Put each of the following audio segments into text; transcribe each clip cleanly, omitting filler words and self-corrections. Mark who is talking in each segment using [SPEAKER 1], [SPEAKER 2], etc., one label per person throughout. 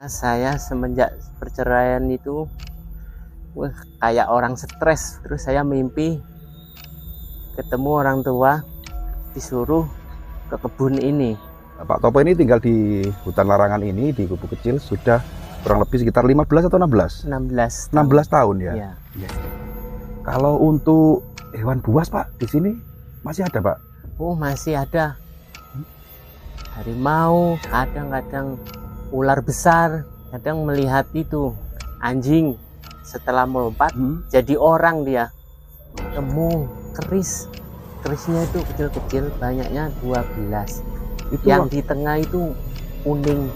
[SPEAKER 1] Saya semenjak perceraian itu, kayak orang stres. Terus saya mimpi ketemu orang tua, disuruh ke kebun ini.
[SPEAKER 2] Pak Topo ini tinggal di hutan larangan ini, di gubuk kecil, sudah kurang lebih sekitar 15 atau 16?
[SPEAKER 1] 16
[SPEAKER 2] tahun ya?
[SPEAKER 1] Ya.
[SPEAKER 2] Ya. Kalau untuk hewan buas Pak, di sini masih ada Pak?
[SPEAKER 1] Oh, masih ada. Harimau, kadang-kadang ular besar, kadang melihat itu anjing setelah melompat jadi orang dia. Temu kerisnya itu kecil-kecil, banyaknya 12.
[SPEAKER 2] Itu
[SPEAKER 1] Yang di tengah itu kuning.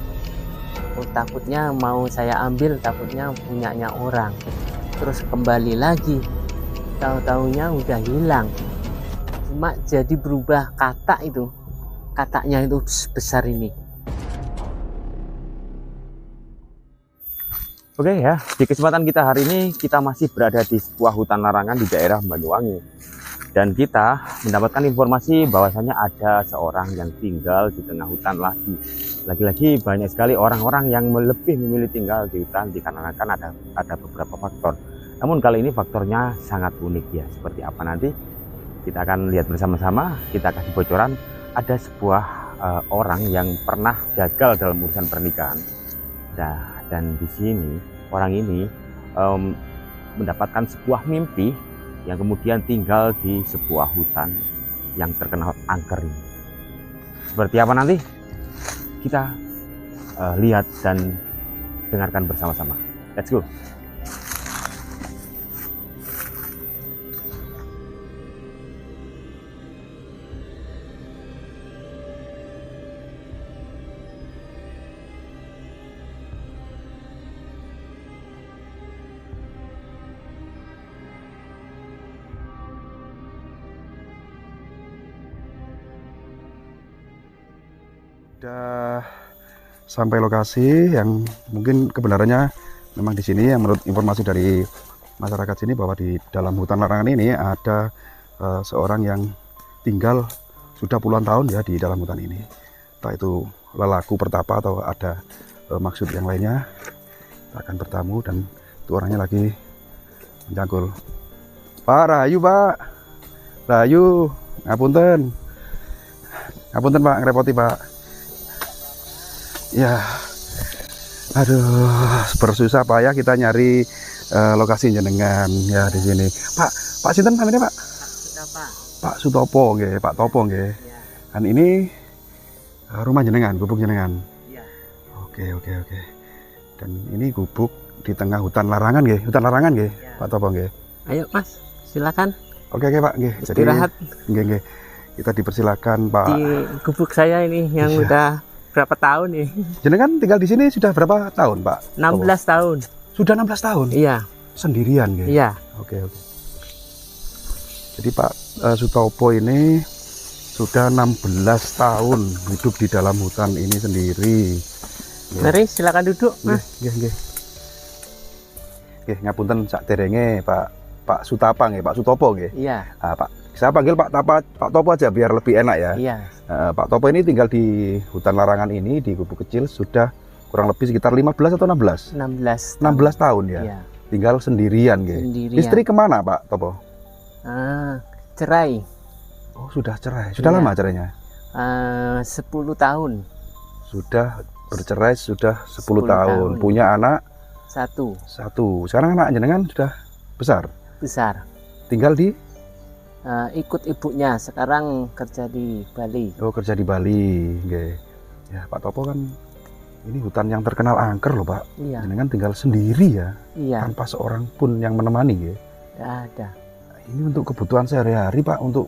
[SPEAKER 1] Oh, takutnya mau saya ambil, takutnya punyanya orang. Terus kembali lagi, tahu-taunya udah hilang. Cuma jadi berubah katak itu, kataknya itu besar ini.
[SPEAKER 2] Oke ya, di kesempatan kita hari ini kita masih berada di sebuah hutan larangan di daerah Banyuwangi. Dan kita mendapatkan informasi bahwasanya ada seorang yang tinggal di tengah hutan lagi. Lagi-lagi banyak sekali orang-orang yang lebih memilih tinggal di hutan dikarenakan ada beberapa faktor. Namun kali ini faktornya sangat unik ya. Seperti apa nanti kita akan lihat bersama-sama. Kita kasih bocoran, ada sebuah orang yang pernah gagal dalam urusan pernikahan. Nah, dan di sini orang ini mendapatkan sebuah mimpi yang kemudian tinggal di sebuah hutan yang terkenal angker ini. Seperti apa nanti kita lihat dan dengarkan bersama-sama. Let's go. Sudah sampai lokasi yang mungkin kebenarannya memang di sini, yang menurut informasi dari masyarakat sini bahwa di dalam hutan larangan ini ada seorang yang tinggal sudah puluhan tahun ya di dalam hutan ini. Entah itu lelaku pertapa atau ada maksud yang lainnya. Kita akan bertamu dan itu orangnya lagi mencangkul. Pak Rahayu, Pak Rahayu, ngapunten Pak, ngerepoti Pak. Ya, aduh, bersusah payah kita nyari lokasi jenengan ya di sini. Pak sinten namanya Pak? Pak Sutopo nggih, Pak Topo nggih.
[SPEAKER 1] Ya.
[SPEAKER 2] Kan ini rumah jenengan, gubuk jenengan.
[SPEAKER 1] Ya.
[SPEAKER 2] Oke. Dan ini gubuk di tengah hutan larangan nggih,
[SPEAKER 1] Ya.
[SPEAKER 2] Pak Topo nggih.
[SPEAKER 1] Ayo Mas, silakan.
[SPEAKER 2] Oke Pak nggih. Jadi
[SPEAKER 1] istirahat
[SPEAKER 2] nggih. Kita dipersilakan Pak.
[SPEAKER 1] Di gubuk saya ini yang
[SPEAKER 2] Iya.
[SPEAKER 1] udah berapa tahun nih?
[SPEAKER 2] Jenengan tinggal di sini sudah berapa tahun Pak?
[SPEAKER 1] 16 tahun.
[SPEAKER 2] Sudah 16 tahun?
[SPEAKER 1] Iya.
[SPEAKER 2] Sendirian nggih?
[SPEAKER 1] Iya.
[SPEAKER 2] Oke. Jadi Pak Sutopo ini sudah 16 tahun hidup di dalam hutan ini sendiri.
[SPEAKER 1] Mari silakan duduk Mas.
[SPEAKER 2] Nggih. Nggih, ngapunten sakderenge Pak Sutapa nggih, Pak Sutopo nggih.
[SPEAKER 1] Iya.
[SPEAKER 2] Pak, saya panggil Pak Topo aja biar lebih enak ya.
[SPEAKER 1] Iya.
[SPEAKER 2] Pak Topo ini tinggal di hutan larangan ini di gubuk kecil sudah kurang lebih sekitar 15 atau 16? 16 tahun ya.
[SPEAKER 1] Iya.
[SPEAKER 2] Tinggal sendirian nggih.
[SPEAKER 1] Sendirian.
[SPEAKER 2] Istri kemana Pak Topo?
[SPEAKER 1] Cerai.
[SPEAKER 2] Oh, sudah cerai. Sudah
[SPEAKER 1] Iya.
[SPEAKER 2] lama cerainya?
[SPEAKER 1] 10 tahun.
[SPEAKER 2] Sudah bercerai sudah 10
[SPEAKER 1] 10
[SPEAKER 2] tahun.
[SPEAKER 1] tahun.
[SPEAKER 2] Punya anak
[SPEAKER 1] Satu.
[SPEAKER 2] Sekarang anak jenengan sudah besar. Tinggal di
[SPEAKER 1] Ikut ibunya, sekarang kerja di Bali.
[SPEAKER 2] kerja di Bali, nggih. Ya, Pak Topo kan ini hutan yang terkenal angker loh, Pak.
[SPEAKER 1] Iya.
[SPEAKER 2] Jenengan tinggal sendiri ya,
[SPEAKER 1] Iya.
[SPEAKER 2] tanpa seorang pun yang menemani, nggih.
[SPEAKER 1] Nggak ada.
[SPEAKER 2] Ini untuk kebutuhan sehari-hari, Pak, untuk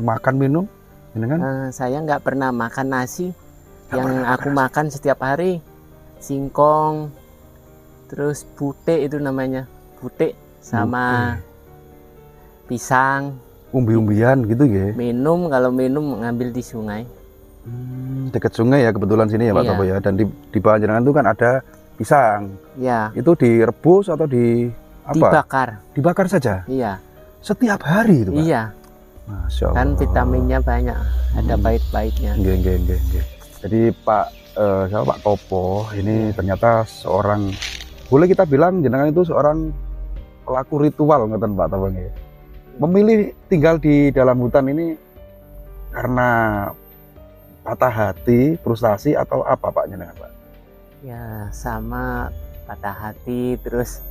[SPEAKER 2] makan minum, jenengan?
[SPEAKER 1] Saya nggak pernah makan nasi.
[SPEAKER 2] Nggak
[SPEAKER 1] Yang
[SPEAKER 2] pernah
[SPEAKER 1] aku
[SPEAKER 2] makan
[SPEAKER 1] makan setiap hari singkong, terus bute itu namanya, bute sama pisang.
[SPEAKER 2] Umbi-umbian gitu, nggih.
[SPEAKER 1] Minum, kalau minum ngambil di sungai.
[SPEAKER 2] Dekat sungai ya kebetulan sini ya, Pak
[SPEAKER 1] Iya.
[SPEAKER 2] Topo ya. Dan di bawah jenengan itu kan ada pisang.
[SPEAKER 1] Ya.
[SPEAKER 2] Itu direbus atau di apa?
[SPEAKER 1] Dibakar.
[SPEAKER 2] Dibakar saja.
[SPEAKER 1] Iya.
[SPEAKER 2] Setiap hari itu, Pak.
[SPEAKER 1] Iya.
[SPEAKER 2] Masya Allah.
[SPEAKER 1] Kan vitaminnya banyak, ada pahit-pahitnya.
[SPEAKER 2] Nggih. Jadi Pak
[SPEAKER 3] siapa Pak Topo ini ternyata seorang, boleh kita bilang jenengan itu seorang pelaku ritual ngeten Pak Topo nggih. Memilih tinggal di dalam hutan ini karena patah hati, frustasi atau apa Pak jenengan Pak?
[SPEAKER 1] Ya sama patah hati, terus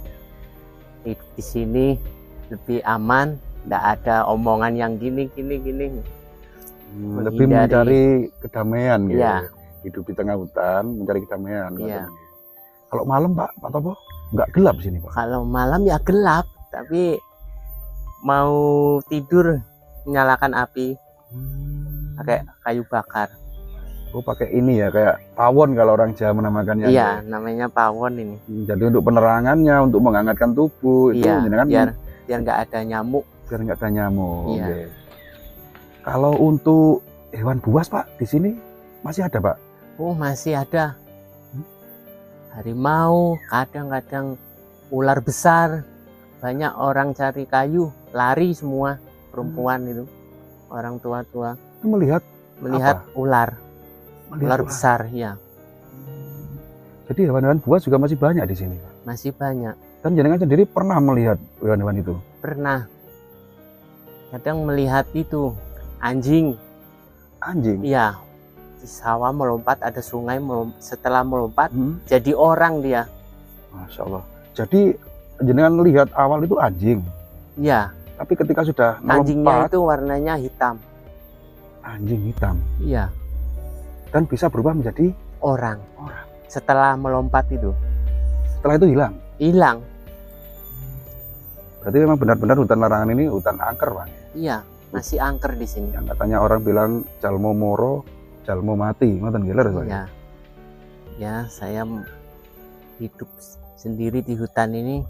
[SPEAKER 1] di sini lebih aman, nggak ada omongan yang gini.
[SPEAKER 3] Lebih mencari kedamaian gitu.
[SPEAKER 1] Iya.
[SPEAKER 3] Hidup di tengah hutan, mencari kedamaian.
[SPEAKER 1] Iya.
[SPEAKER 3] Kalau malam Pak Topo nggak gelap sini Pak?
[SPEAKER 1] Kalau malam ya gelap, tapi mau tidur menyalakan api pakai kayu bakar.
[SPEAKER 3] Oh pakai ini ya, kayak pawon kalau orang Jawa menamakannya.
[SPEAKER 1] Iya, namanya pawon ini.
[SPEAKER 3] Jadi untuk penerangannya, untuk menghangatkan tubuh itu
[SPEAKER 1] Iya,
[SPEAKER 3] jenengan
[SPEAKER 1] biar nggak ada nyamuk.
[SPEAKER 3] biar nggak ada nyamuk.
[SPEAKER 1] Iya.
[SPEAKER 3] Oke. Kalau untuk hewan buas Pak di sini masih ada Pak?
[SPEAKER 1] Oh masih ada. Harimau, kadang-kadang ular besar. Banyak orang cari kayu, lari semua perempuan itu, orang tua-tua
[SPEAKER 3] Melihat
[SPEAKER 1] melihat ular
[SPEAKER 3] ular.
[SPEAKER 1] besar ya.
[SPEAKER 3] Jadi hewan-hewan buas juga masih banyak di sini Pak.
[SPEAKER 1] Masih banyak.
[SPEAKER 3] Dan jenengan sendiri pernah melihat hewan-hewan itu?
[SPEAKER 1] Pernah. Kadang melihat itu anjing.
[SPEAKER 3] Anjing.
[SPEAKER 1] Iya. Di sawah melompat, ada sungai setelah melompat jadi orang dia.
[SPEAKER 3] Masya Allah. Jadi jenengan lihat awal itu anjing,
[SPEAKER 1] Iya.
[SPEAKER 3] tapi ketika sudah
[SPEAKER 1] Anjingnya
[SPEAKER 3] melompat,
[SPEAKER 1] itu warnanya hitam.
[SPEAKER 3] anjing hitam,
[SPEAKER 1] Iya.
[SPEAKER 3] dan bisa berubah menjadi
[SPEAKER 1] Orang.
[SPEAKER 3] orang.
[SPEAKER 1] Setelah melompat itu
[SPEAKER 3] Setelah itu hilang.
[SPEAKER 1] hilang.
[SPEAKER 3] Berarti memang benar-benar hutan larangan ini hutan angker Pak.
[SPEAKER 1] Iya. Masih angker di sini.
[SPEAKER 3] Yang katanya orang bilang jalmo moro, jalmo mati, ngoten giler Pak.
[SPEAKER 1] Iya. Ya, saya hidup sendiri di hutan ini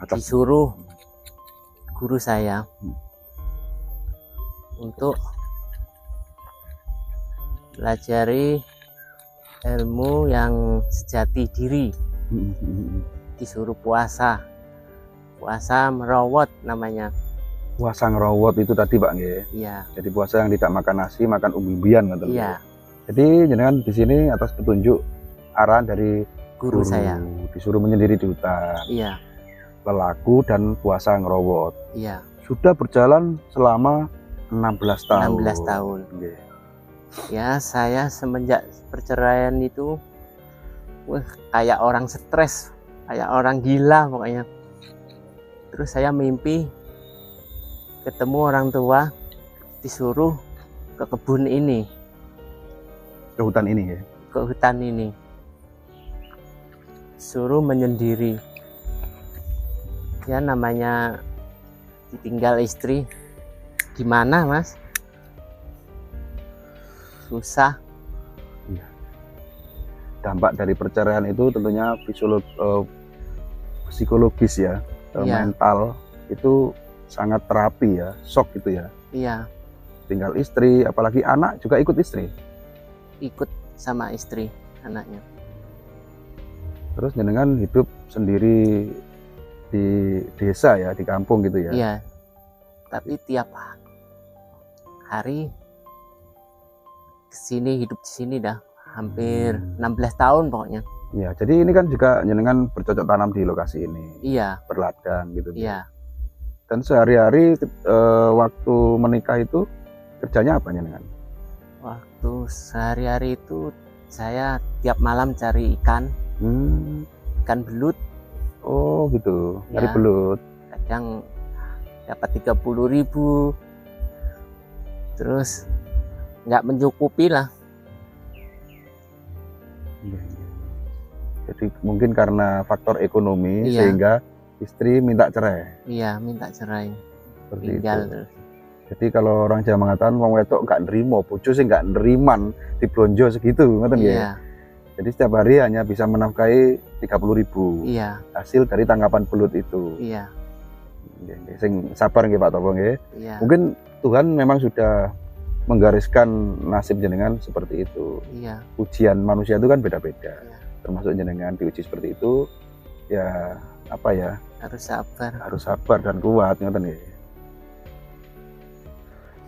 [SPEAKER 3] Atas
[SPEAKER 1] disuruh guru saya untuk pelajari ilmu yang sejati diri. Disuruh puasa merawat namanya.
[SPEAKER 3] puasa ngerawat itu tadi Pak nggih.
[SPEAKER 1] Iya.
[SPEAKER 3] Jadi puasa yang tidak makan nasi, makan umbi-umbian ngoten.
[SPEAKER 1] Iya.
[SPEAKER 3] Jadi jenengan di sini atas petunjuk arahan dari
[SPEAKER 1] Guru saya.
[SPEAKER 3] disuruh menyendiri di hutan,
[SPEAKER 1] Iya.
[SPEAKER 3] lelaku dan puasa ngerawat.
[SPEAKER 1] Iya.
[SPEAKER 3] Sudah berjalan selama 16 tahun.
[SPEAKER 1] 16 tahun.
[SPEAKER 3] Nggih.
[SPEAKER 1] Ya, saya semenjak perceraian itu kayak orang stres, kayak orang gila pokoknya. Terus saya mimpi ketemu orang tua, disuruh ke kebun ini,
[SPEAKER 3] Ke hutan ini ya.
[SPEAKER 1] ke hutan ini, suruh menyendiri. Ya namanya ditinggal istri, gimana Mas? Susah.
[SPEAKER 3] Dampak dari perceraian itu tentunya psikologis ya,
[SPEAKER 1] Iya.
[SPEAKER 3] mental itu sangat terapi ya, shock gitu ya.
[SPEAKER 1] Iya,
[SPEAKER 3] Tinggal istri, apalagi anak juga ikut istri.
[SPEAKER 1] ikut sama istri, anaknya.
[SPEAKER 3] Terus jenengan hidup sendiri di desa ya, di kampung gitu ya.
[SPEAKER 1] Iya. Tapi tiap hari kesini, hidup di sini dah hampir 16 tahun pokoknya.
[SPEAKER 3] Iya, jadi ini kan juga jenengan bercocok tanam di lokasi ini,
[SPEAKER 1] Iya,
[SPEAKER 3] berladang gitu.
[SPEAKER 1] iya.
[SPEAKER 3] Dan sehari-hari waktu menikah itu kerjanya apa jenengan?
[SPEAKER 1] Waktu sehari-hari itu saya tiap malam cari ikan belut.
[SPEAKER 3] Oh gitu,
[SPEAKER 1] Ya.
[SPEAKER 3] cari belut.
[SPEAKER 1] Kadang dapat 30.000. Terus nggak mencukupi lah.
[SPEAKER 3] Jadi mungkin karena faktor ekonomi
[SPEAKER 1] Iya.
[SPEAKER 3] sehingga istri minta cerai.
[SPEAKER 1] Iya, minta cerai.
[SPEAKER 3] Seperti
[SPEAKER 1] Tinggal
[SPEAKER 3] itu.
[SPEAKER 1] terus.
[SPEAKER 3] Jadi kalau orang Jawa mengatakan wong wedok nggak nerimo, bojo sih nggak neriman diblonjo segitu, ngoten ya.
[SPEAKER 1] Iya,
[SPEAKER 3] Jadi setiap hari hanya bisa menafkahi 30.000
[SPEAKER 1] iya,
[SPEAKER 3] hasil dari tangkapan belut itu.
[SPEAKER 1] iya,
[SPEAKER 3] Nggih, nggih. Sing sabar nggih Pak Topo nggih.
[SPEAKER 1] iya,
[SPEAKER 3] Mungkin Tuhan memang sudah menggariskan nasib jenengan seperti itu.
[SPEAKER 1] iya.
[SPEAKER 3] Ujian manusia itu kan beda-beda.
[SPEAKER 1] Iya.
[SPEAKER 3] Termasuk jenengan diuji seperti itu, ya apa ya,
[SPEAKER 1] Harus sabar.
[SPEAKER 3] harus sabar dan kuat ngoten nggih.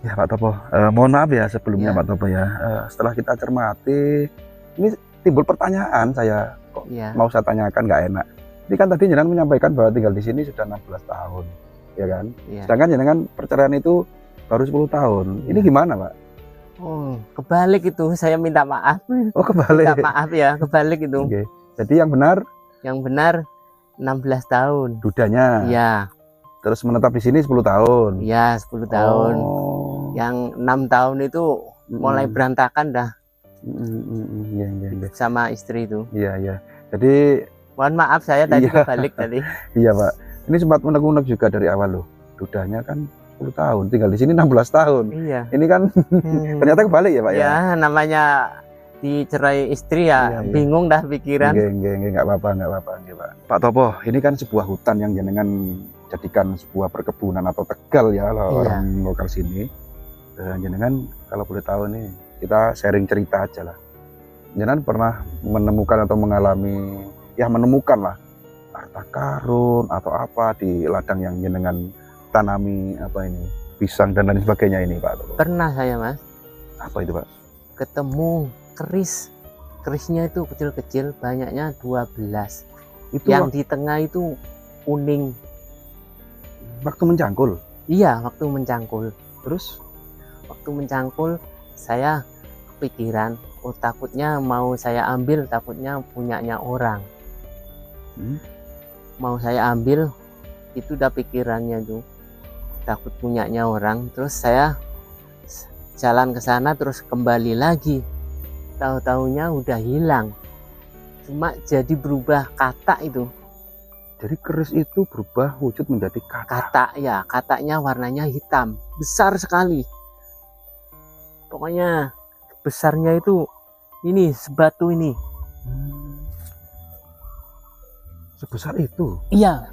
[SPEAKER 3] Ya Pak Topo, mohon maaf ya sebelumnya
[SPEAKER 1] Ya.
[SPEAKER 3] Pak Topo ya. Setelah kita cermati, ini timbul pertanyaan saya kok
[SPEAKER 1] Iya.
[SPEAKER 3] mau saya tanyakan nggak enak. Ini kan tadi jenengan menyampaikan bahwa tinggal di sini sudah 16 tahun, ya kan?
[SPEAKER 1] Iya.
[SPEAKER 3] Sedangkan jenengan perceraian itu baru 10 tahun. Ini
[SPEAKER 1] Iya.
[SPEAKER 3] gimana Pak?
[SPEAKER 1] Oh, kebalik itu. Saya minta maaf.
[SPEAKER 3] Oh kebalik.
[SPEAKER 1] Minta maaf ya, kebalik itu.
[SPEAKER 3] Oke. Jadi yang benar
[SPEAKER 1] Yang benar 16 tahun.
[SPEAKER 3] dudanya,
[SPEAKER 1] Iya,
[SPEAKER 3] terus menetap di sini 10 tahun.
[SPEAKER 1] iya 10 tahun.
[SPEAKER 3] Oh.
[SPEAKER 1] Yang 6 tahun itu mulai berantakan dah
[SPEAKER 3] Iya, iya, iya.
[SPEAKER 1] sama istri itu.
[SPEAKER 3] Iya, iya. Jadi
[SPEAKER 1] Mohon maaf saya tadi
[SPEAKER 3] Iya.
[SPEAKER 1] kebalik tadi.
[SPEAKER 3] iya Pak, ini sempat unek-unek juga dari awal loh. Dudanya kan 10 tahun, tinggal di sini 16 tahun.
[SPEAKER 1] Iya.
[SPEAKER 3] Ini kan ternyata kebalik ya Pak ya?
[SPEAKER 1] Ya, namanya dicerai istri ya,
[SPEAKER 3] Iya, iya.
[SPEAKER 1] bingung dah pikiran.
[SPEAKER 3] Nggak apa-apa nggih, Pak. Pak Topo, ini kan sebuah hutan yang jenengan jadikan sebuah perkebunan atau tegal ya orang lokal sini. Dan jenengan kalau boleh tahu nih, kita sharing cerita aja lah. Jenengan pernah menemukan atau mengalami, ya menemukan lah harta karun atau apa di ladang yang jenengan tanami apa ini, pisang dan lain sebagainya ini Pak Topo.
[SPEAKER 1] Pernah saya Mas
[SPEAKER 3] Apa itu Pak?
[SPEAKER 1] ketemu keris. Kerisnya itu kecil-kecil, banyaknya 12.
[SPEAKER 3] Itu
[SPEAKER 1] Yang di tengah itu kuning.
[SPEAKER 3] waktu mencangkul.
[SPEAKER 1] Iya, waktu mencangkul.
[SPEAKER 3] Terus
[SPEAKER 1] Waktu mencangkul saya kepikiran, oh takutnya mau saya ambil, takutnya punyanya orang. Mau saya ambil, itu udah pikirannya tuh. Takut punyanya orang. Terus saya jalan ke sana terus kembali lagi. Tahu-taunya udah hilang. Cuma jadi berubah kata itu.
[SPEAKER 3] jadi keris itu berubah wujud menjadi kata.
[SPEAKER 1] Kata ya, katanya warnanya hitam, besar sekali. Pokoknya besarnya itu ini sebatu ini.
[SPEAKER 3] Sebesar itu.
[SPEAKER 1] Iya,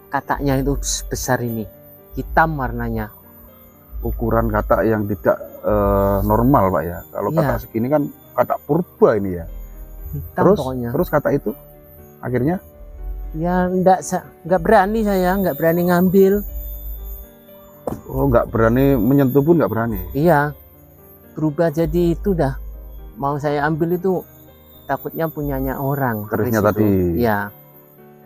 [SPEAKER 1] katanya itu besar ini, hitam warnanya.
[SPEAKER 3] Ukuran kata yang tidak normal Pak ya. Kalau
[SPEAKER 1] Iya.
[SPEAKER 3] kata segini kan kata purba ini ya.
[SPEAKER 1] Hitam pokoknya.
[SPEAKER 3] Terus kata itu akhirnya
[SPEAKER 1] Ya nggak berani saya, nggak berani ngambil.
[SPEAKER 3] nggak berani menyentuh pun nggak berani.
[SPEAKER 1] Iya, berubah jadi itu dah. Mau saya ambil itu takutnya punyanya orang.
[SPEAKER 3] Kerisnya
[SPEAKER 1] keris itu.
[SPEAKER 3] tadi.
[SPEAKER 1] Iya,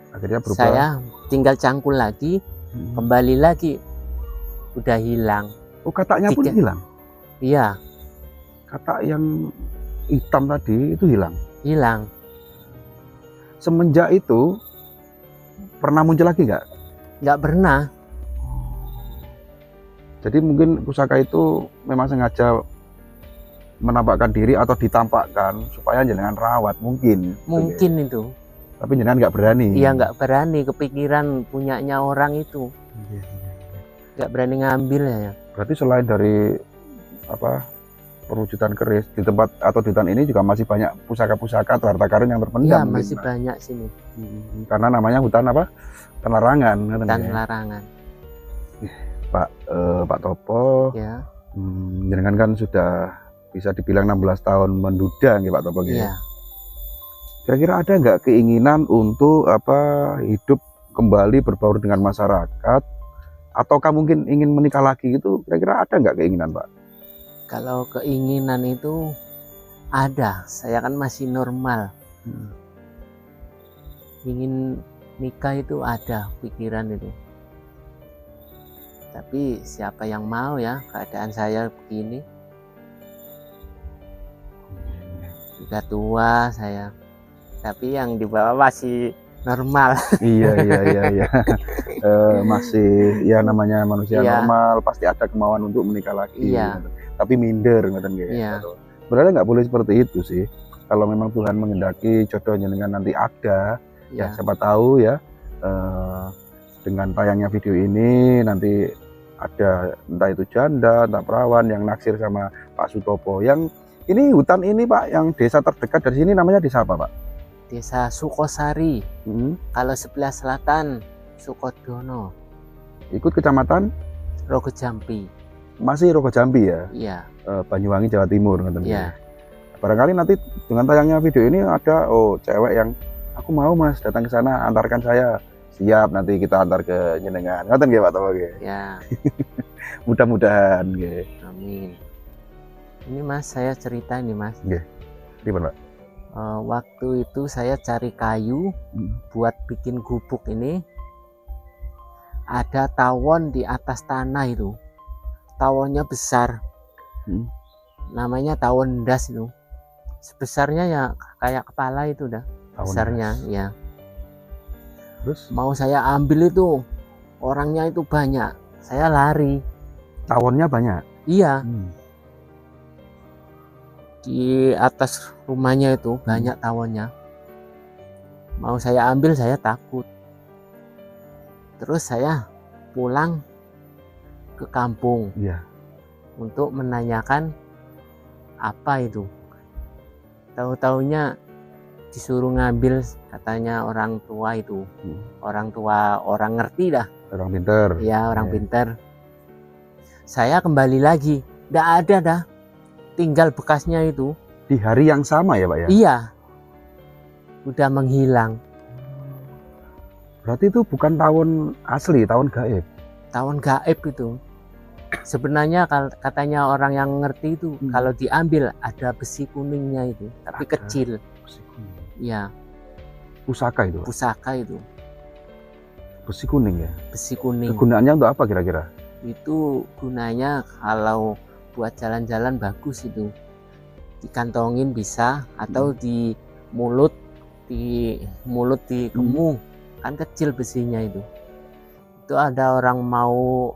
[SPEAKER 3] Akhirnya berubah.
[SPEAKER 1] saya tinggal cangkul lagi, kembali lagi, udah hilang.
[SPEAKER 3] Oh katanya pun
[SPEAKER 1] Tiga.
[SPEAKER 3] hilang.
[SPEAKER 1] Iya,
[SPEAKER 3] Kata yang hitam tadi itu hilang.
[SPEAKER 1] hilang.
[SPEAKER 3] Semenjak itu pernah muncul lagi nggak?
[SPEAKER 1] Nggak pernah.
[SPEAKER 3] Jadi mungkin pusaka itu memang sengaja menampakkan diri atau ditampakkan supaya jenengan rawat mungkin.
[SPEAKER 1] Mungkin itu.
[SPEAKER 3] Tapi jenengan nggak berani.
[SPEAKER 1] Iya, nggak berani, kepikiran punyanya orang itu. Nggak berani ngambil ya.
[SPEAKER 3] Berarti selain dari apa perwujudan keris di tempat atau di hutan ini juga masih banyak pusaka-pusaka atau harta karun yang
[SPEAKER 1] Iya,
[SPEAKER 3] terpendam. mungkin,
[SPEAKER 1] masih
[SPEAKER 3] Pak.
[SPEAKER 1] banyak sini.
[SPEAKER 3] Karena namanya hutan apa? Hutan larangan. katanya
[SPEAKER 1] Dan
[SPEAKER 3] ya.
[SPEAKER 1] larangan.
[SPEAKER 3] Pak Topo,
[SPEAKER 1] Ya,
[SPEAKER 3] jenengan kan sudah bisa dibilang 16 tahun menduda nggih Pak Topo nggih.
[SPEAKER 1] iya.
[SPEAKER 3] Kira-kira ada nggak keinginan untuk apa hidup kembali berbaur dengan masyarakat ataukah mungkin ingin menikah lagi gitu? Kira-kira ada nggak keinginan Pak?
[SPEAKER 1] Kalau keinginan itu ada, saya kan masih normal. Ingin nikah itu ada pikiran itu. Tapi siapa yang mau ya, keadaan saya begini. Sudah tua saya. Tapi yang di bawah masih normal.
[SPEAKER 3] Iya. Masih ya namanya manusia
[SPEAKER 1] Iya.
[SPEAKER 3] normal pasti ada kemauan untuk menikah lagi.
[SPEAKER 1] Iya.
[SPEAKER 3] gitu. Tapi minder ngoten nggih.
[SPEAKER 1] Iya.
[SPEAKER 3] Sebenarnya nggak boleh seperti itu sih. Kalau memang Tuhan mengendaki jodohnya dengan nanti ada, ya
[SPEAKER 1] Ya,
[SPEAKER 3] siapa tahu ya dengan tayangnya video ini nanti ada entah itu janda, entah perawan yang naksir sama Pak Sutopo. Yang ini hutan ini Pak, yang desa terdekat dari sini namanya desa apa Pak?
[SPEAKER 1] Desa Sukosari. Kalau sebelah selatan Sukodono,
[SPEAKER 3] Ikut kecamatan
[SPEAKER 1] Rogo Jampi.
[SPEAKER 3] masih Rogo Jambi ya,
[SPEAKER 1] Iya,
[SPEAKER 3] Banyuwangi Jawa Timur ngoten.
[SPEAKER 1] iya.
[SPEAKER 3] Barangkali nanti dengan tayangnya video ini ada cewek yang aku mau Mas datang ke sana antarkan saya. Siap, nanti kita antar ke jenengan. Ngoten nggih Pak Topo nggih.
[SPEAKER 1] Ya,
[SPEAKER 3] Mudah-mudahan nggih.
[SPEAKER 1] Amin. Ini Mas, saya cerita nih Mas.
[SPEAKER 3] Gimana, Pak?
[SPEAKER 1] Waktu itu saya cari kayu buat bikin gubuk ini. Ada tawon di atas tanah itu. Tawonnya besar. Namanya tawon das itu. Sebesarnya ya kayak kepala itu dah.
[SPEAKER 3] Tawon
[SPEAKER 1] Besarnya
[SPEAKER 3] das.
[SPEAKER 1] ya.
[SPEAKER 3] Terus
[SPEAKER 1] Mau saya ambil itu, orangnya itu banyak. Saya lari.
[SPEAKER 3] tawonnya banyak.
[SPEAKER 1] Iya, di atas rumahnya itu banyak tawonnya. Mau saya ambil, saya takut. Terus saya pulang ke kampung
[SPEAKER 3] Iya.
[SPEAKER 1] untuk menanyakan apa itu. Tahu-taunya disuruh ngambil, katanya orang tua itu. Orang tua, orang ngerti dah.
[SPEAKER 3] Orang pinter.
[SPEAKER 1] Ya, orang
[SPEAKER 3] Iya.
[SPEAKER 1] pinter. Saya kembali lagi, nggak ada dah. Tinggal bekasnya itu.
[SPEAKER 3] Di hari yang sama ya, Pak ya?
[SPEAKER 1] Iya, udah menghilang.
[SPEAKER 3] Berarti itu bukan tawon asli, tawon gaib.
[SPEAKER 1] Tawon gaib itu. Sebenarnya katanya orang yang ngerti itu kalau diambil ada besi kuningnya itu, tapi
[SPEAKER 3] Ada.
[SPEAKER 1] kecil.
[SPEAKER 3] Besi kuning.
[SPEAKER 1] Ya,
[SPEAKER 3] Pusaka itu, Pak?
[SPEAKER 1] pusaka itu,
[SPEAKER 3] Besi kuning ya?
[SPEAKER 1] besi kuning.
[SPEAKER 3] Kegunaannya untuk apa kira-kira?
[SPEAKER 1] Itu gunanya kalau buat jalan-jalan bagus itu. Dikantongin bisa atau di mulut, di kemung. Kan kecil besinya itu. Itu ada orang mau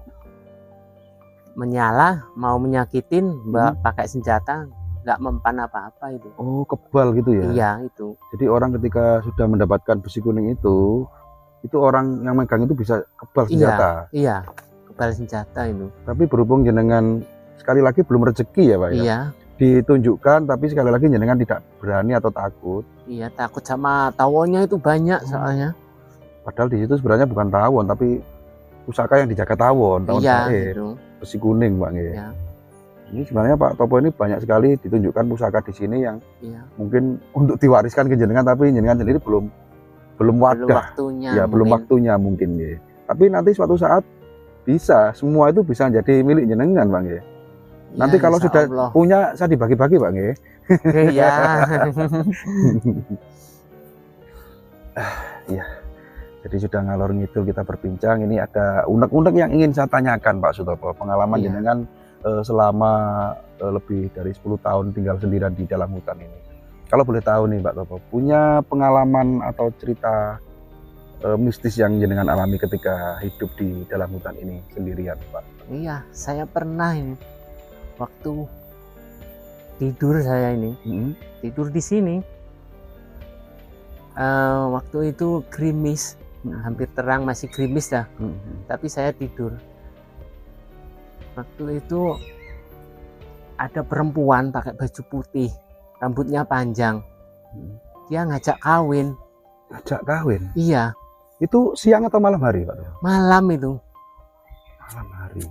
[SPEAKER 1] menyala, mau menyakitin, pakai senjata, nggak mempan apa-apa itu.
[SPEAKER 3] Oh, kebal gitu ya?
[SPEAKER 1] Iya, itu.
[SPEAKER 3] Jadi orang ketika sudah mendapatkan besi kuning itu orang yang megang itu bisa kebal senjata.
[SPEAKER 1] Iya, kebal senjata itu.
[SPEAKER 3] Tapi berhubung jenengan sekali lagi belum rezeki ya, Pak ya?
[SPEAKER 1] Iya,
[SPEAKER 3] Ditunjukkan, tapi sekali lagi jenengan tidak berani atau takut.
[SPEAKER 1] iya, takut sama tawonnya itu banyak soalnya.
[SPEAKER 3] Padahal di situ sebenarnya bukan tawon, tapi pusaka yang dijaga tawon
[SPEAKER 1] Iya,
[SPEAKER 3] gaib.
[SPEAKER 1] itu.
[SPEAKER 3] Besi kuning, Pak nggih.
[SPEAKER 1] Iya.
[SPEAKER 3] Ini sebenarnya Pak Topo ini banyak sekali ditunjukkan pusaka di sini yang
[SPEAKER 1] Iya.
[SPEAKER 3] mungkin untuk diwariskan ke jenengan, tapi jenengan sendiri belum
[SPEAKER 1] Belum
[SPEAKER 3] wadah.
[SPEAKER 1] waktunya.
[SPEAKER 3] Ya, belum
[SPEAKER 1] mungkin.
[SPEAKER 3] waktunya mungkin nggih. Tapi nanti suatu saat bisa, semua itu bisa jadi milik jenengan, Pak nggih.
[SPEAKER 1] Iya,
[SPEAKER 3] Nanti kalau
[SPEAKER 1] insya
[SPEAKER 3] sudah
[SPEAKER 1] Allah.
[SPEAKER 3] punya, saya dibagi-bagi, Pak nggih.
[SPEAKER 1] Iya.
[SPEAKER 3] Iya. Jadi sudah ngalor ngidul kita berbincang, ini ada unek-unek yang ingin saya tanyakan Pak Sutopo. Pengalaman
[SPEAKER 1] Iya.
[SPEAKER 3] jenengan selama lebih dari 10 tahun tinggal sendirian di dalam hutan ini. Kalau boleh tahu nih Pak Topo, punya pengalaman atau cerita mistis yang jenengan alami ketika hidup di dalam hutan ini sendirian, Pak?
[SPEAKER 1] Iya, saya pernah ini. Waktu tidur saya ini, tidur di sini. Waktu itu gerimis, hampir terang, masih gerimis dah. Tapi saya tidur. Waktu itu ada perempuan pakai baju putih, rambutnya panjang. Dia ngajak kawin.
[SPEAKER 3] Ngajak kawin?
[SPEAKER 1] Iya.
[SPEAKER 3] Itu siang atau malam hari, Pak?
[SPEAKER 1] Malam itu.
[SPEAKER 3] Malam hari.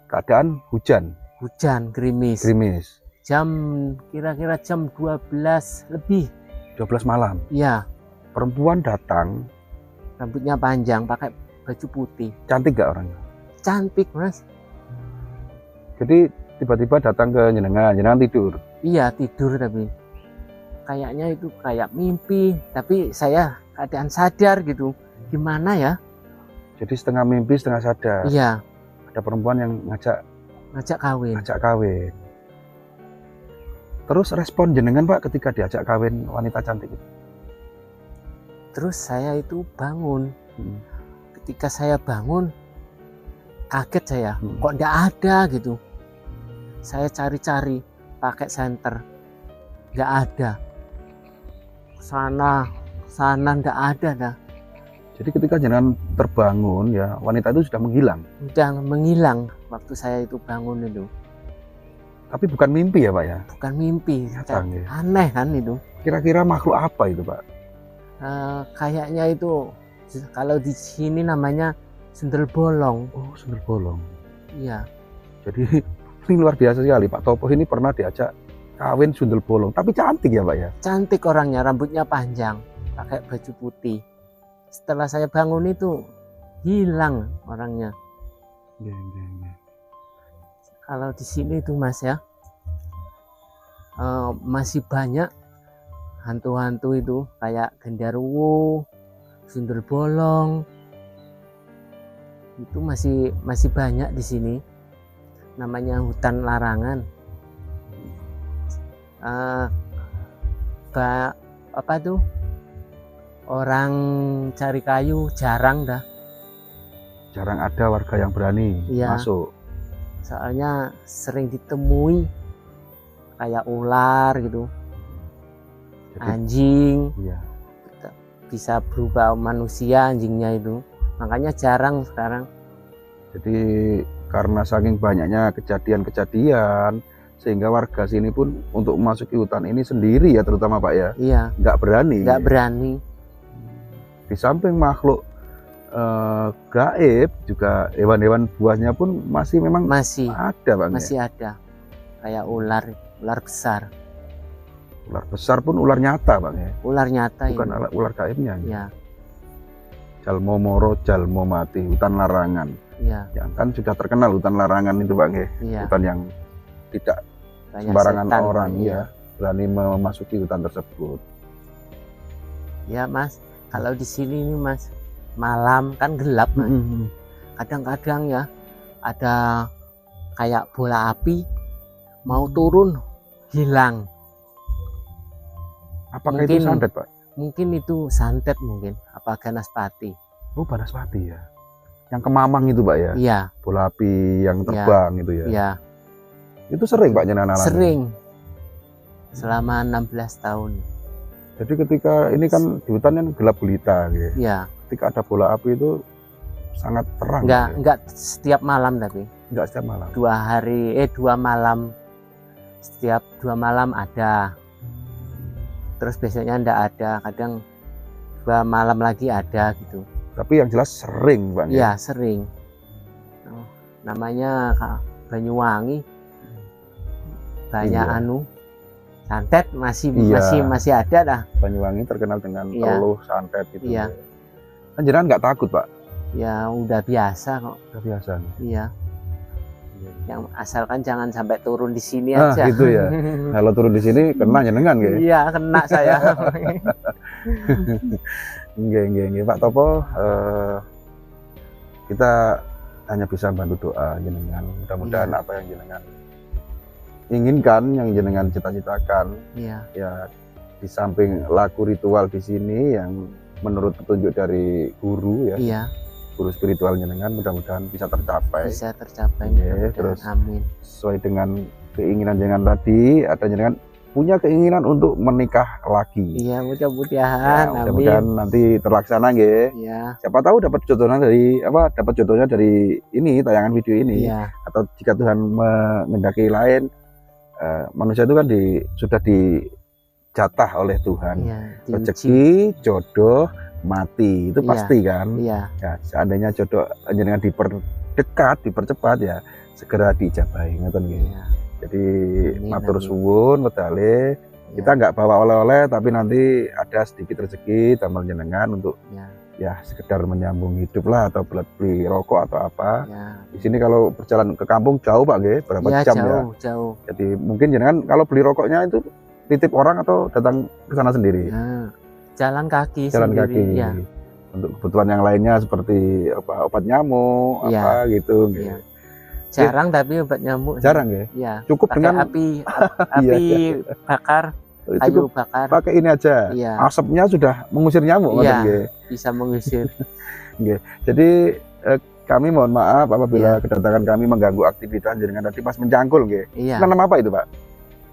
[SPEAKER 3] Keadaan hujan.
[SPEAKER 1] Hujan, gerimis.
[SPEAKER 3] Gerimis.
[SPEAKER 1] Kira-kira jam 12 lebih.
[SPEAKER 3] 12 malam.
[SPEAKER 1] Iya.
[SPEAKER 3] Perempuan datang.
[SPEAKER 1] Rambutnya panjang, pakai baju putih.
[SPEAKER 3] Cantik gak orangnya?
[SPEAKER 1] Cantik, Mas.
[SPEAKER 3] Jadi tiba-tiba datang ke jenengan tidur.
[SPEAKER 1] Iya, tidur tapi kayaknya itu kayak mimpi. Tapi saya keadaan sadar gitu. Gimana ya?
[SPEAKER 3] Jadi setengah mimpi, setengah sadar.
[SPEAKER 1] Iya.
[SPEAKER 3] Ada perempuan yang ngajak
[SPEAKER 1] kawin.
[SPEAKER 3] Terus respon jenengan Pak ketika diajak kawin wanita cantik itu?
[SPEAKER 1] Terus saya itu bangun. Ketika saya bangun, kaget saya. Kok enggak ada gitu. Saya cari-cari pakai senter. Enggak ada. Sana enggak ada dah.
[SPEAKER 3] Jadi ketika jenengan terbangun ya, wanita itu sudah menghilang.
[SPEAKER 1] Udah menghilang waktu saya itu bangun itu.
[SPEAKER 3] Tapi bukan mimpi ya Pak ya?
[SPEAKER 1] Bukan mimpi.
[SPEAKER 3] Canggih.
[SPEAKER 1] Aneh kan itu.
[SPEAKER 3] Kira-kira makhluk apa itu Pak?
[SPEAKER 1] Kayaknya itu kalau di sini namanya sundel bolong.
[SPEAKER 3] Oh, sundel bolong.
[SPEAKER 1] Iya.
[SPEAKER 3] Jadi ini luar biasa sekali Pak Topo ini pernah diajak kawin sundel bolong. Tapi cantik ya Pak ya?
[SPEAKER 1] Cantik orangnya, rambutnya panjang, pakai baju putih. Setelah saya bangun itu hilang orangnya. Kalau di sini tuh Mas ya, masih banyak hantu-hantu itu kayak genderuwo, sundel bolong. Itu masih banyak di sini. Namanya hutan larangan. Apa tuh? Orang cari kayu jarang dah.
[SPEAKER 3] Jarang ada warga yang berani
[SPEAKER 1] Iya.
[SPEAKER 3] masuk.
[SPEAKER 1] Soalnya sering ditemui kayak ular gitu,
[SPEAKER 3] Jadi,
[SPEAKER 1] anjing,
[SPEAKER 3] iya.
[SPEAKER 1] bisa berubah manusia anjingnya itu. Makanya jarang sekarang.
[SPEAKER 3] Jadi karena saking banyaknya kejadian-kejadian, sehingga warga sini pun untuk memasuki hutan ini sendiri ya, terutama Pak ya,
[SPEAKER 1] Iya,
[SPEAKER 3] nggak berani.
[SPEAKER 1] nggak berani.
[SPEAKER 3] Di samping makhluk gaib, juga hewan-hewan buasnya pun masih memang
[SPEAKER 1] Masih
[SPEAKER 3] ada Pak.
[SPEAKER 1] masih ada. Kayak ular besar.
[SPEAKER 3] Ular besar pun ular nyata Pak ya,
[SPEAKER 1] Ular nyata
[SPEAKER 3] bukan
[SPEAKER 1] ini.
[SPEAKER 3] ular gaibnya.
[SPEAKER 1] Iya,
[SPEAKER 3] Jalmo Moro, Jalmo Mati, hutan larangan.
[SPEAKER 1] iya,
[SPEAKER 3] Ya kan sudah terkenal hutan larangan itu Pak ya.
[SPEAKER 1] iya.
[SPEAKER 3] Hutan yang tidak
[SPEAKER 1] Banyak
[SPEAKER 3] sembarangan
[SPEAKER 1] setan,
[SPEAKER 3] orang
[SPEAKER 1] iya.
[SPEAKER 3] ya berani memasuki hutan tersebut.
[SPEAKER 1] Ya Mas, kalau di sini nih Mas, malam kan gelap Mas. Kadang-kadang ya ada kayak bola api mau turun hilang.
[SPEAKER 3] Apakah itu
[SPEAKER 1] Mungkin-
[SPEAKER 3] santet Pak?
[SPEAKER 1] Mungkin itu santet mungkin, apa Ganaspati.
[SPEAKER 3] Oh Banaspati ya, yang kemamang itu Pak ya,
[SPEAKER 1] Iya,
[SPEAKER 3] bola api yang terbang itu ya.
[SPEAKER 1] iya,
[SPEAKER 3] Itu sering Pak jenengan alami?
[SPEAKER 1] sering. Selama 16 tahun.
[SPEAKER 3] Jadi ketika ini kan di hutan kan gelap gulita gitu.
[SPEAKER 1] Iya,
[SPEAKER 3] Ketika ada bola api itu sangat terang. gitu ya.
[SPEAKER 1] enggak setiap malam tapi
[SPEAKER 3] Enggak setiap malam.
[SPEAKER 1] 2 malam. Setiap 2 malam ada. Terus biasanya enggak ada, kadang 2 malam lagi ada gitu.
[SPEAKER 3] Tapi yang jelas sering Pak.
[SPEAKER 1] Iya, sering. Oh, namanya Banyuwangi. Banyak
[SPEAKER 3] Iya.
[SPEAKER 1] santet masih
[SPEAKER 3] Iya.
[SPEAKER 1] masih ada dah.
[SPEAKER 3] Banyuwangi terkenal dengan
[SPEAKER 1] Iya.
[SPEAKER 3] teluh, santet gitu.
[SPEAKER 1] Iya.
[SPEAKER 3] Kan jenengan nggak takut Pak?
[SPEAKER 1] Ya udah biasa kok.
[SPEAKER 3] Udah biasa.
[SPEAKER 1] Iya. Yang asalkan jangan sampai turun di sini
[SPEAKER 3] Ah,
[SPEAKER 1] aja.
[SPEAKER 3] gitu ya. Kalau turun di sini kena jenengan gitu.
[SPEAKER 1] Iya, kena saya.
[SPEAKER 3] Nggih Pak Topo, kita hanya bisa bantu doa jenengan. Mudah-mudahan
[SPEAKER 1] Iya.
[SPEAKER 3] apa yang jenengan inginkan, yang jenengan cita-citakan,
[SPEAKER 1] Iya,
[SPEAKER 3] ya di samping laku ritual di sini yang menurut petunjuk dari guru ya,
[SPEAKER 1] iya,
[SPEAKER 3] guru spiritual jenengan, mudah-mudahan bisa tercapai.
[SPEAKER 1] bisa tercapai.
[SPEAKER 3] Iya,
[SPEAKER 1] mudah-mudahan.
[SPEAKER 3] terus.
[SPEAKER 1] Amin.
[SPEAKER 3] Sesuai dengan keinginan jenengan tadi, ada jenengan punya keinginan untuk menikah lagi.
[SPEAKER 1] Iya,
[SPEAKER 3] Ya,
[SPEAKER 1] mudah-mudahan.
[SPEAKER 3] mudah-mudahan
[SPEAKER 1] Amin.
[SPEAKER 3] nanti terlaksana nggih.
[SPEAKER 1] Iya,
[SPEAKER 3] Siapa tahu dapat jodohnya dari ini tayangan video ini,
[SPEAKER 1] iya,
[SPEAKER 3] atau jika Tuhan mengendaki lain, manusia itu kan sudah dijatah oleh Tuhan.
[SPEAKER 1] iya.
[SPEAKER 3] Rezeki, jodoh, mati itu
[SPEAKER 1] Iya.
[SPEAKER 3] pasti kan.
[SPEAKER 1] Iya,
[SPEAKER 3] Ya, seandainya jodoh jenengan dipercepat ya segera diijabahi ngoten nggih.
[SPEAKER 1] iya.
[SPEAKER 3] Jadi
[SPEAKER 1] Amin,
[SPEAKER 3] matur
[SPEAKER 1] amin.
[SPEAKER 3] suwun wedale, kita nggak bawa oleh-oleh tapi nanti ada sedikit rezeki damel jenengan untuk
[SPEAKER 1] Iya,
[SPEAKER 3] ya sekedar menyambung hidup lah, atau beli rokok atau apa.
[SPEAKER 1] iya.
[SPEAKER 3] Di sini kalau berjalan ke kampung jauh Pak nggih, berapa
[SPEAKER 1] Iya,
[SPEAKER 3] jam ya.
[SPEAKER 1] jauh.
[SPEAKER 3] Jadi mungkin jenengan kalau beli rokoknya itu titip orang atau datang ke sana sendiri.
[SPEAKER 1] Ya, jalan kaki
[SPEAKER 3] Jalan
[SPEAKER 1] sendiri.
[SPEAKER 3] kaki.
[SPEAKER 1] Iya,
[SPEAKER 3] Untuk kebutuhan yang lainnya seperti obat nyamuk,
[SPEAKER 1] Iya.
[SPEAKER 3] apa gitu nggih.
[SPEAKER 1] Iya. Jarang tapi obat nyamuk.
[SPEAKER 3] Jarang nggih.
[SPEAKER 1] Iya.
[SPEAKER 3] Cukup
[SPEAKER 1] Pakai
[SPEAKER 3] dengan
[SPEAKER 1] api
[SPEAKER 3] Iya,
[SPEAKER 1] bakar, kayu
[SPEAKER 3] cukup
[SPEAKER 1] bakar.
[SPEAKER 3] pakai ini aja.
[SPEAKER 1] Iya,
[SPEAKER 3] Asapnya sudah mengusir nyamuk ngoten
[SPEAKER 1] Iya.
[SPEAKER 3] nggih.
[SPEAKER 1] bisa mengusir.
[SPEAKER 3] Jadi kami mohon maaf apabila
[SPEAKER 1] Iya.
[SPEAKER 3] kedatangan kami mengganggu aktivitas jenengan tadi pas mencangkul nggih.
[SPEAKER 1] Iya.
[SPEAKER 3] Nanam apa itu Pak?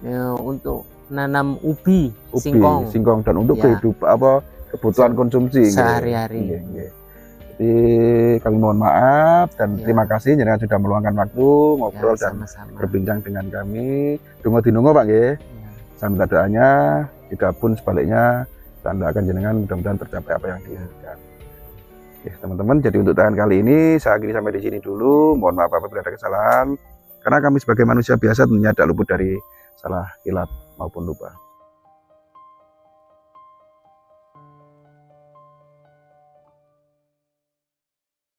[SPEAKER 1] Ya, untuk nanam ubi,
[SPEAKER 3] Ubi,
[SPEAKER 1] singkong
[SPEAKER 3] dan untuk
[SPEAKER 1] Iya.
[SPEAKER 3] kebutuhan konsumsi nggih.
[SPEAKER 1] sehari-hari.
[SPEAKER 3] Nggih, nggih. Jadi kami mohon maaf dan
[SPEAKER 1] Iya.
[SPEAKER 3] terima kasih jenengan sudah meluangkan waktu ngobrol
[SPEAKER 1] Ya,
[SPEAKER 3] dan
[SPEAKER 1] sama-sama.
[SPEAKER 3] berbincang dengan kami. Dungo dinungo Pak nggih.
[SPEAKER 1] Iya.
[SPEAKER 3] Saya minta doanya, jika pun sebaliknya saya doakan jenengan mudah-mudahan tercapai apa yang diinginkan. Ya, teman-teman, jadi untuk tayangan kali ini saya akhiri sampai di sini dulu. Mohon maaf apabila ada kesalahan. Karena kami sebagai manusia biasa tentunya tidak luput dari salah, kilap maupun lupa.